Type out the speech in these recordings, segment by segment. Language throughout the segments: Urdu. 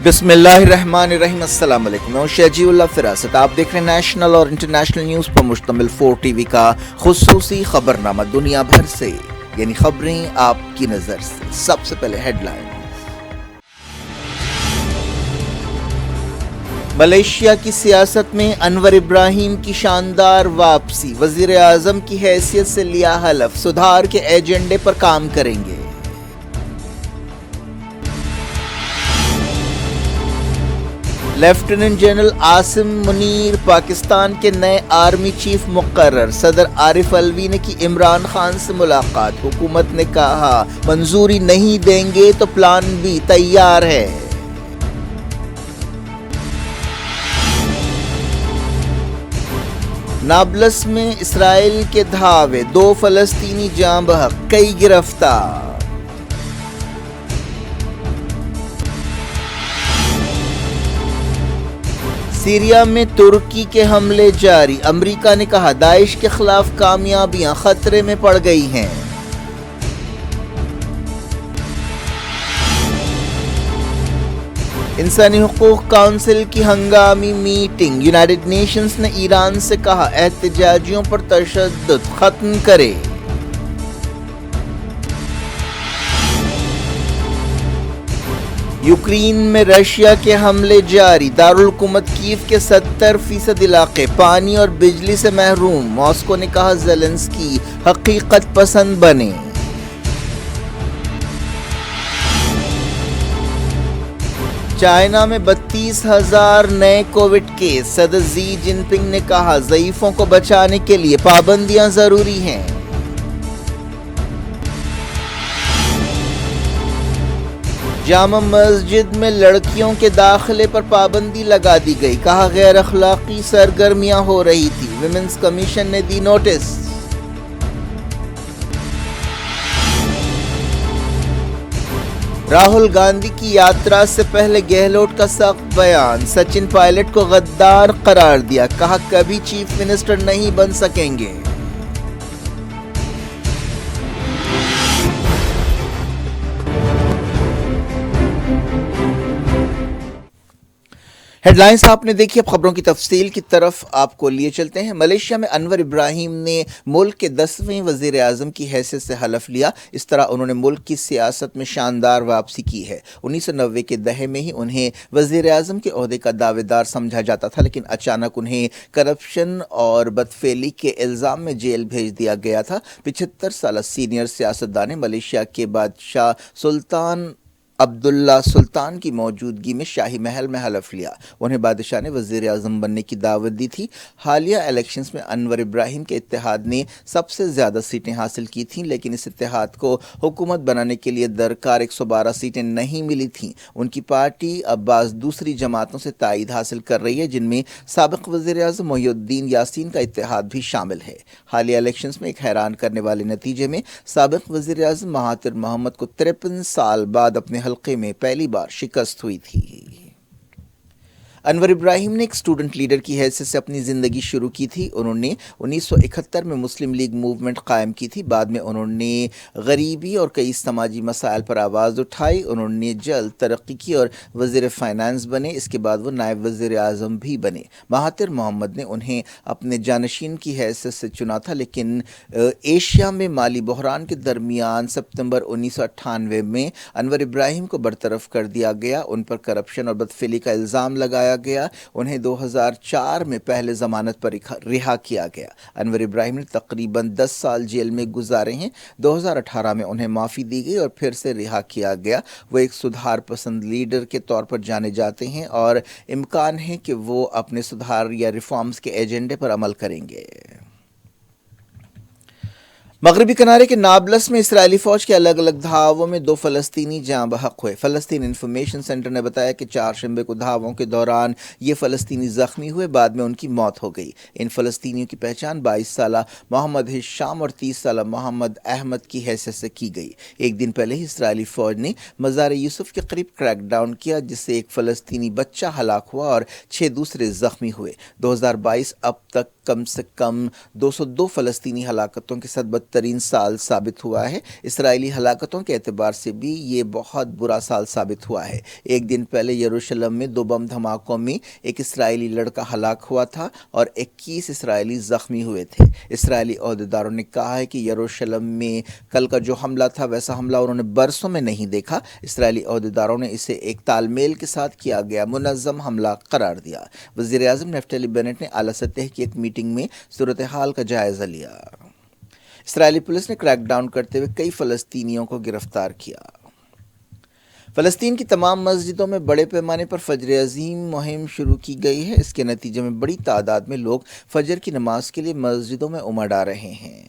بسم اللہ الرحمن الرحیم۔ السلام علیکم، میں شہجی اللہ فراست۔ آپ دیکھ رہے ہیں نیشنل اور انٹرنیشنل نیوز پر مشتمل 4 ٹی وی کا خصوصی خبرنامہ دنیا بھر سے، یعنی خبریں آپ کی نظر سے۔ سب سے پہلے ہیڈ لائن۔ ملیشیا کی سیاست میں انور ابراہیم کی شاندار واپسی، وزیر اعظم کی حیثیت سے لیا حلف، سدھار کے ایجنڈے پر کام کریں گے۔ لیفٹیننٹ جنرل عاصم منیر پاکستان کے نئے آرمی چیف مقرر، صدر عارف الوی نے کی عمران خان سے ملاقات، حکومت نے کہا منظوری نہیں دیں گے تو پلان بھی تیار ہے۔ نابلس میں اسرائیل کے دھاوے، 2 فلسطینی جاں بحق، کئی گرفتار۔ سیریا میں ترکی کے حملے جاری، امریکہ نے کہا داعش کے خلاف کامیابیاں خطرے میں پڑ گئی ہیں۔ انسانی حقوق کونسل کی ہنگامی میٹنگ، یونائیٹڈ نیشنز نے ایران سے کہا احتجاجیوں پر تشدد ختم کرے۔ یوکرین میں رشیا کے حملے جاری، دارالحکومت کیف کے 70% علاقے پانی اور بجلی سے محروم، ماسکو نے کہا زیلنسکی حقیقت پسند بنے۔ چائنا میں 32,000 نئے کووڈ کیس، صدر زی جن پنگ نے کہا ضعیفوں کو بچانے کے لیے پابندیاں ضروری ہیں۔ جامع مسجد میں لڑکیوں کے داخلے پر پابندی لگا دی گئی، کہا غیر اخلاقی سرگرمیاں ہو رہی تھی، ویمنز کمیشن نے دی نوٹس۔ راہل گاندھی کی یاترا سے پہلے گہلوٹ کا سخت بیان، سچن پائلٹ کو غدار قرار دیا، کہا کبھی چیف منسٹر نہیں بن سکیں گے۔ ہیڈ لائنز آپ نے دیکھی، اب خبروں کی تفصیل کی طرف آپ کو لیے چلتے ہیں۔ ملیشیا میں انور ابراہیم نے ملک کے 10ویں وزیر اعظم کی حیثیت سے حلف لیا، اس طرح انہوں نے ملک کی سیاست میں شاندار واپسی کی ہے۔ 1990 کے دہے میں ہی انہیں وزیر اعظم کے عہدے کا دعوے دار سمجھا جاتا تھا، لیکن اچانک انہیں کرپشن اور بدفعلی کے الزام میں جیل بھیج دیا گیا تھا۔ 75 سالہ سینئر سیاستدان نے ملیشیا کے بادشاہ سلطان عبداللہ سلطان کی موجودگی میں شاہی محل میں حلف لیا۔ انہیں بادشاہ نے وزیر اعظم بننے کی دعوت دی تھی۔ حالیہ الیکشنز میں انور ابراہیم کے اتحاد نے سب سے زیادہ سیٹیں حاصل کی تھیں، لیکن اس اتحاد کو حکومت بنانے کے لیے درکار 112 سیٹیں نہیں ملی تھیں۔ ان کی پارٹی اب بعض دوسری جماعتوں سے تائید حاصل کر رہی ہے، جن میں سابق وزیر اعظم محی الدین یاسین کا اتحاد بھی شامل ہے۔ حالیہ الیکشنز میں ایک حیران کرنے والے نتیجے میں سابق وزیر اعظم مہاتیر محمد کو 53 سال بعد اپنے حلقے میں پہلی بار شکست ہوئی تھی۔ انور ابراہیم نے ایک اسٹوڈنٹ لیڈر کی حیثیت سے اپنی زندگی شروع کی تھی۔ انہوں نے 1971 میں مسلم لیگ موومنٹ قائم کی تھی، بعد میں انہوں نے غریبی اور کئی سماجی مسائل پر آواز اٹھائی۔ انہوں نے جلد ترقی کی اور وزیر فائنانس بنے، اس کے بعد وہ نائب وزیر اعظم بھی بنے۔ مہاتیر محمد نے انہیں اپنے جانشین کی حیثیت سے چنا تھا، لیکن ایشیا میں مالی بحران کے درمیان ستمبر 1998 میں انور ابراہیم کو برطرف کر دیا گیا۔ ان پر کرپشن اور بدفعلی کا الزام لگایا گیا، انہیں 2004 میں پہلے ضمانت پر رہا کیا گیا۔ انور ابراہیم نے تقریباً 10 سال جیل میں گزارے ہیں۔ 2018 میں انہیں معافی دی گئی اور پھر سے رہا کیا گیا۔ وہ ایک سدھار پسند لیڈر کے طور پر جانے جاتے ہیں اور امکان ہے کہ وہ اپنے سدھار یا ریفارمز کے ایجنڈے پر عمل کریں گے۔ مغربی کنارے کے نابلس میں اسرائیلی فوج کے الگ الگ دھاووں میں 2 فلسطینی جاں بحق ہوئے۔ فلسطین انفارمیشن سینٹر نے بتایا کہ 4 شنبے کو دھاووں کے دوران یہ فلسطینی زخمی ہوئے، بعد میں ان کی موت ہو گئی۔ ان فلسطینیوں کی پہچان 22 سالہ محمد ہشام اور 30 سالہ محمد احمد کی حیثیت سے کی گئی۔ ایک دن پہلے ہی اسرائیلی فوج نے مزار یوسف کے قریب کریک ڈاؤن کیا، جس سے ایک فلسطینی بچہ ہلاک ہوا اور 6 دوسرے زخمی ہوئے۔ 2022 اب تک کم سے کم 202 فلسطینی ہلاکتوں کے ساتھ بدترین سال ثابت ہوا ہے۔ اسرائیلی ہلاکتوں کے اعتبار سے بھی یہ بہت برا سال ثابت ہوا ہے۔ ایک دن پہلے یروشلم میں 2 بم دھماکوں میں ایک اسرائیلی لڑکا ہلاک ہوا تھا اور 21 اسرائیلی زخمی ہوئے تھے۔ اسرائیلی عہدیداروں نے کہا ہے کہ یروشلم میں کل کا جو حملہ تھا ویسا حملہ انہوں نے برسوں میں نہیں دیکھا۔ اسرائیلی عہدیداروں نے اسے ایک تال میل کے ساتھ کیا گیا منظم حملہ قرار دیا۔ وزیر اعظم نفتالی بینٹ نے اعلیٰ سطح کی ایک میٹنگ میں صورتحال کا جائزہ لیا۔ اسرائیلی پولیس نے کریک ڈاؤن کرتے ہوئے کئی فلسطینیوں کو گرفتار کیا۔ فلسطین کی تمام مسجدوں میں بڑے پیمانے پر فجر عظیم مہم شروع کی گئی ہے۔ اس کے نتیجے میں بڑی تعداد میں لوگ فجر کی نماز کے لیے مسجدوں میں امڑ آ رہے ہیں۔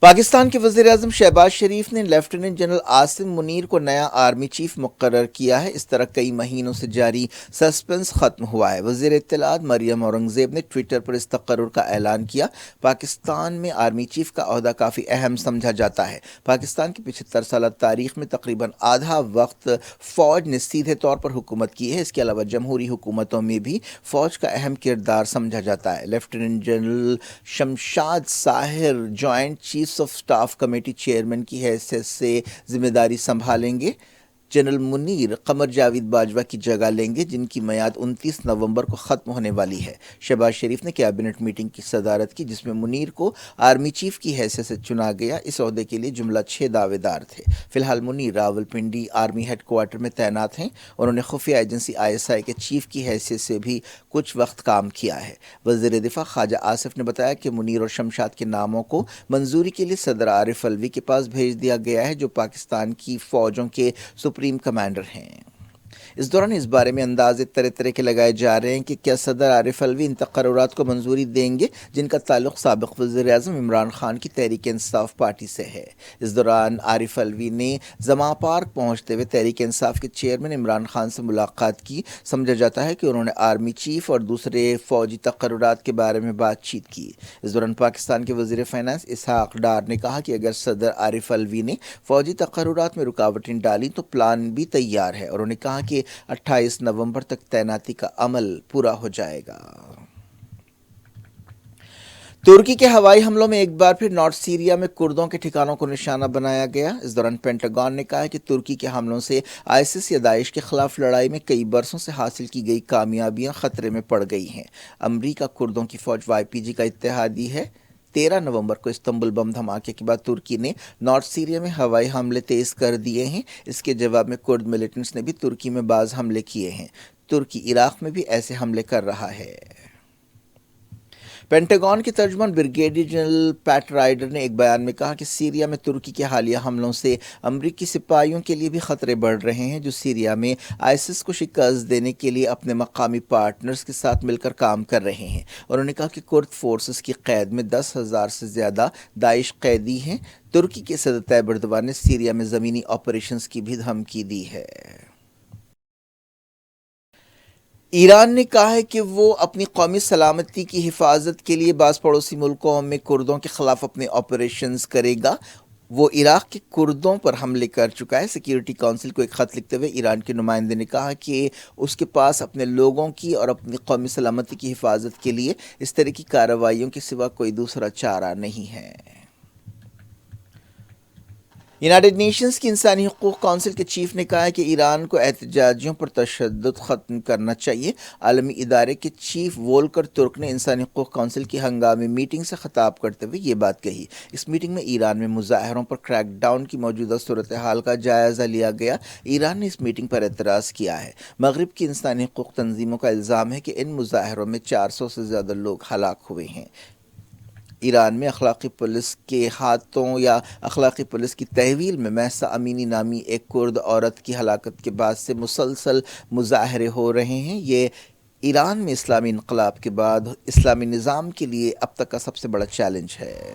پاکستان کے وزیر اعظم شہباز شریف نے لیفٹیننٹ جنرل عاصم منیر کو نیا آرمی چیف مقرر کیا ہے۔ اس طرح کئی مہینوں سے جاری سسپنس ختم ہوا ہے۔ وزیر اطلاعات مریم اورنگزیب نے ٹویٹر پر اس تقرر کا اعلان کیا۔ پاکستان میں آرمی چیف کا عہدہ کافی اہم سمجھا جاتا ہے۔ پاکستان کی 75 سالہ تاریخ میں تقریباً آدھا وقت فوج نے سیدھے طور پر حکومت کی ہے۔ اس کے علاوہ جمہوری حکومتوں میں بھی فوج کا اہم کردار سمجھا جاتا ہے۔ Lieutenant general Shamshad Sahir joint chief of staff committee chairman کی حیثیت سے ذمہ داری سنبھالیں گے۔ جنرل منیر قمر جاوید باجوہ کی جگہ لیں گے، جن کی میعاد 29 نومبر کو ختم ہونے والی ہے۔ شہباز شریف نے کیبنٹ میٹنگ کی صدارت کی جس میں منیر کو آرمی چیف کی حیثیت سے چنا گیا۔ اس عہدے کے لیے جملہ 6 دعوے دار تھے۔ فی الحال Munir Rawalpindi army head quarter میں تعینات ہیں۔ انہوں نے خفیہ ایجنسی ISI کے چیف کی حیثیت سے بھی کچھ وقت کام کیا ہے۔ وزیر دفاع خواجہ آصف نے بتایا کہ منیر اور شمشاد کے ناموں کو منظوری کے لیے صدر عارف الوی کے پاس بھیج دیا گیا ہے، جو پاکستان کی فوجوں کے سپریم کمانڈر ہیں۔ اس دوران اس بارے میں اندازے طرح طرح کے لگائے جا رہے ہیں کہ کیا صدر عارف الوی ان تقررات کو منظوری دیں گے جن کا تعلق سابق وزیر اعظم عمران خان کی تحریک انصاف پارٹی سے ہے۔ اس دوران عارف الوی نے زماں پارک پہنچتے ہوئے تحریک انصاف کے چیئرمین عمران خان سے ملاقات کی۔ سمجھا جاتا ہے کہ انہوں نے آرمی چیف اور دوسرے فوجی تقررات کے بارے میں بات چیت کی۔ اس دوران پاکستان کے وزیر فائنانس اسحاق ڈار نے کہا کہ اگر صدر عارف الوی نے فوجی تقررات میں رکاوٹیں ڈالی تو پلان بھی تیار ہے۔ انہوں نے کہا کہ 28 نومبر تک تعیناتی کا عمل پورا ہو جائے گا۔ ترکی کے ہوائی حملوں میں ایک بار پھر نارتھ سیریا میں کردوں کے ٹھکانوں کو نشانہ بنایا گیا۔ اس دوران پینٹاگون نے کہا کہ ترکی کے حملوں سے ISIS یا داعش کے خلاف لڑائی میں کئی برسوں سے حاصل کی گئی کامیابیاں خطرے میں پڑ گئی ہیں۔ امریکہ کردوں کی فوج YPG کا اتحادی ہے۔ 13 نومبر کو استنبول بم دھماکے کے بعد ترکی نے نارتھ سیریا میں ہوائی حملے تیز کر دیے ہیں۔ اس کے جواب میں کرد ملیٹنٹس نے بھی ترکی میں بعض حملے کیے ہیں۔ ترکی عراق میں بھی ایسے حملے کر رہا ہے۔ پینٹاگون کے ترجمان بریگیڈیئر جنرل پیٹ رائڈر نے ایک بیان میں کہا کہ سیریا میں ترکی کے حالیہ حملوں سے امریکی سپاہیوں کے لیے بھی خطرے بڑھ رہے ہیں، جو سیریا میں ISIS کو شکست دینے کے لیے اپنے مقامی پارٹنرز کے ساتھ مل کر کام کر رہے ہیں۔ انہوں نے کہا کہ کرد فورسز کی قید میں 10,000 سے زیادہ داعش قیدی ہیں۔ ترکی کے صدر طیب اردوان نے سیریا میں زمینی آپریشنز کی بھی دھمکی دی ہے۔ ایران نے کہا ہے کہ وہ اپنی قومی سلامتی کی حفاظت کے لیے بعض پڑوسی ملکوں میں کردوں کے خلاف اپنے آپریشنز کرے گا۔ وہ عراق کے کردوں پر حملے کر چکا ہے۔ سیکیورٹی کونسل کو ایک خط لکھتے ہوئے ایران کے نمائندے نے کہا کہ اس کے پاس اپنے لوگوں کی اور اپنی قومی سلامتی کی حفاظت کے لیے اس طرح کی کارروائیوں کے سوا کوئی دوسرا چارہ نہیں ہے۔ یونائیٹڈ نیشنز کی انسانی حقوق کونسل کے چیف نے کہا ہے کہ ایران کو احتجاجیوں پر تشدد ختم کرنا چاہیے۔ عالمی ادارے کے چیف وولکر ترک نے انسانی حقوق کونسل کی ہنگامی میٹنگ سے خطاب کرتے ہوئے یہ بات کہی۔ اس میٹنگ میں ایران میں مظاہروں پر کریک ڈاؤن کی موجودہ صورتحال کا جائزہ لیا گیا۔ ایران نے اس میٹنگ پر اعتراض کیا ہے۔ مغرب کی انسانی حقوق تنظیموں کا الزام ہے کہ ان مظاہروں میں 400 سے زیادہ لوگ ہلاک ہوئے ہیں۔ ایران میں اخلاقی پولیس کے ہاتھوں یا اخلاقی پولیس کی تحویل میں مہسا امینی نامی ایک کرد عورت کی ہلاکت کے بعد سے مسلسل مظاہرے ہو رہے ہیں۔ یہ ایران میں اسلامی انقلاب کے بعد اسلامی نظام کے لیے اب تک کا سب سے بڑا چیلنج ہے۔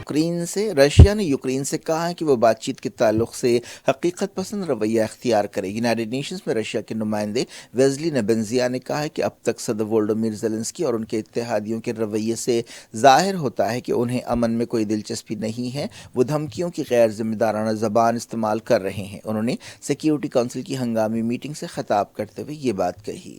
رشیا نے یوکرین سے کہا ہے کہ وہ بات چیت کے تعلق سے حقیقت پسند رویہ اختیار کرے۔ یونائیٹڈ نیشنز میں رشیا کے نمائندے ویزلی نیبنزیا نے کہا ہے کہ اب تک صدر وولودیمیر زیلنسکی اور ان کے اتحادیوں کے رویے سے ظاہر ہوتا ہے کہ انہیں امن میں کوئی دلچسپی نہیں ہے۔ وہ دھمکیوں کی غیر ذمہ دارانہ زبان استعمال کر رہے ہیں۔ انہوں نے سیکیورٹی کونسل کی ہنگامی میٹنگ سے خطاب کرتے ہوئے یہ بات کہی۔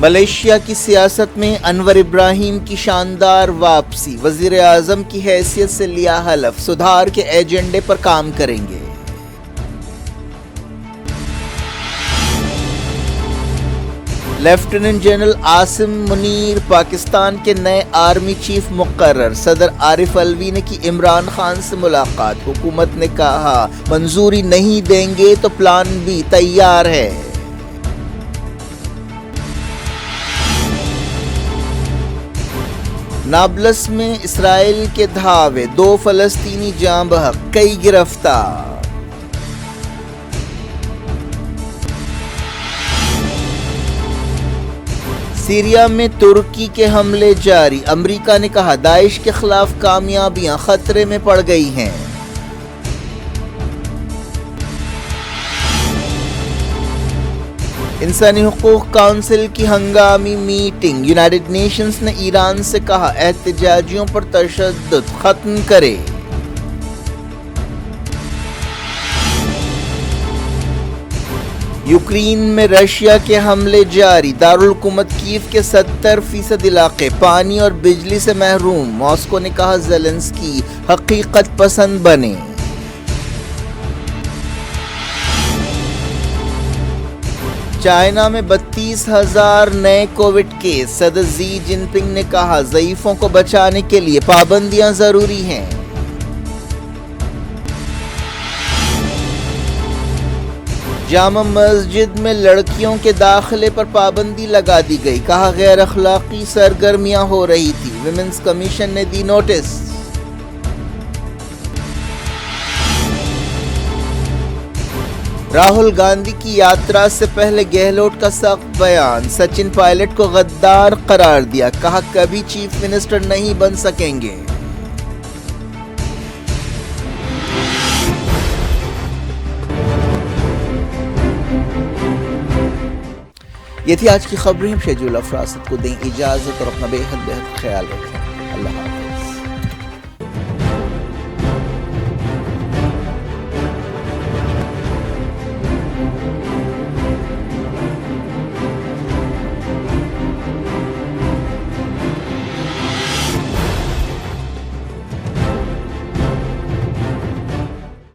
ملیشیا کی سیاست میں انور ابراہیم کی شاندار واپسی، وزیر اعظم کی حیثیت سے لیا حلف، سدھار کے ایجنڈے پر کام کریں گے۔ لیفٹیننٹ جنرل عاصم منیر پاکستان کے نئے آرمی چیف مقرر، صدر عارف الوی نے کی عمران خان سے ملاقات، حکومت نے کہا منظوری نہیں دیں گے تو پلان بھی تیار ہے۔ نابلس میں اسرائیل کے دھاوے، 2 فلسطینی جاں بحق، کئی گرفتار۔ سیریا میں ترکی کے حملے جاری، امریکہ نے کہا داعش کے خلاف کامیابیاں خطرے میں پڑ گئی ہیں۔ انسانی حقوق کونسل کی ہنگامی میٹنگ، یونائیٹڈ نیشنز نے ایران سے کہا احتجاجیوں پر تشدد ختم کرے۔ یوکرین میں رشیا کے حملے جاری، دارالحکومت کیف کے 70% علاقے پانی اور بجلی سے محروم، ماسکو نے کہا زیلنسکی حقیقت پسند بنے۔ چائنا میں 32,000 نئے کووڈ کیس، صدر زی جن پنگ نے کہا ضعیفوں کو بچانے کے لیے پابندیاں ضروری ہیں۔ جامع مسجد میں لڑکیوں کے داخلے پر پابندی لگا دی گئی، کہا غیر اخلاقی سرگرمیاں ہو رہی تھی، ویمنز کمیشن نے دی نوٹس۔ راہل گاندھی کی یاترا سے پہلے گہلوٹ کا سخت بیان، سچن پائلٹ کو غدار قرار دیا، کہا کبھی چیف منسٹر نہیں بن سکیں گے۔ یہ تھی آج کی خبریں، شیجول افراست کو دیں اجازت اور اپنا بے حد خیال رکھیں۔ اللہ حافظ۔